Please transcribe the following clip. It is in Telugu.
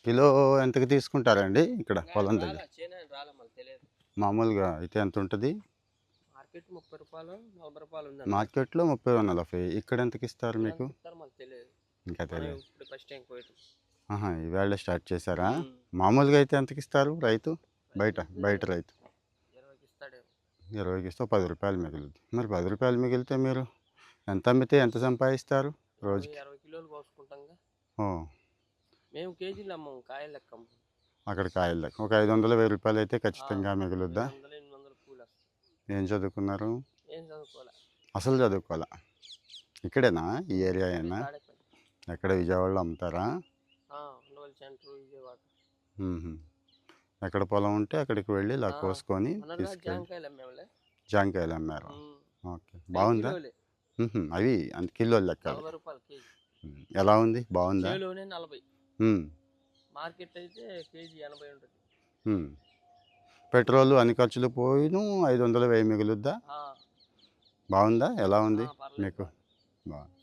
కిలో ఎంతకి తీసుకుంటారండి ఇక్కడ పొలం దగ్గర? రాలా చేను రాలా మళ్ళీ తెలియదు. మామూలుగా అయితే ఎంత ఉంటుంది? మార్కెట్ 30 రూపాయలు 40 రూపాయలు ఉందండి. మార్కెట్లో 30, 40. ఇక్కడ ఎంతకి ఇస్తారు ఇక్కడ మీకు? ఎంత ఇస్తారో మాకు తెలియదు. ఇంకా మనం తెలియదు. ఇప్పుడు ఫస్ట్ టైం కోయటం. ఆహా, ఈవేళ స్టార్ట్ చేశారా? ఉమ్. మామూలుగా అయితే ఎంతకి ఇస్తారు రైతు? బయట రైతు 20కి ఇస్తాడేమో. 20కి ఇస్తే 10 రూపాయలు మిగులుద్ది. మరి 10 రూపాయలు మిగిలితే మీరు ఎంత అమ్మితే ఎంత సంపాదిస్తారు రోజుకి? 20 కిలోలు పోసుకుంటాంగా. ఓ, మేము కేజీలు అమ్మం, కాయలు లెక్క అమ్మం. అక్కడ కాయలు లెక్క ఒక 500, 1000 రూపాయలు అయితే ఖచ్చితంగా మిగులుద్దా? 700, 800 కూలి వస్తుంది. ఏం చదువుకున్నారు? ఏం చదువుకోవాలా. అసలు చదువుకోవాలా? ఇక్కడేనా, ఈ ఏరియా అయినా? తాడేపల్లి. ఎక్కడ విజయవాడలో అమ్ముతారా? ఉండవల్లి సెంటర్ విజయవాడ. మ్మ్హ. ఎక్కడ పొలం ఉంటే అక్కడికి వెళ్ళి ఇలా కోసుకొని తీసుకెళ్ళి జాంకాయలు అమ్మేవాళ్ళే. జాంకాయలు అమ్మారు. ఉమ్. ఓకే, బాగుందా? కిలోలే. అవి అంత కిలోలు లెక్క. 40 రూపాయలు కేజీ. ఎలా ఉంది? బాగుందా? కిలోనే 40. మ్మ్. మార్కెట్ అయితే కేజీ 80 ఉంటుంది. మ్మ్. పెట్రోల్ అన్ని ఖర్చులు పోయిను 500, 1000 మిగులుద్దా? ఆ, బాగుందా? ఎలా ఉంది పర్లేదు. మీకు? బాగుంది.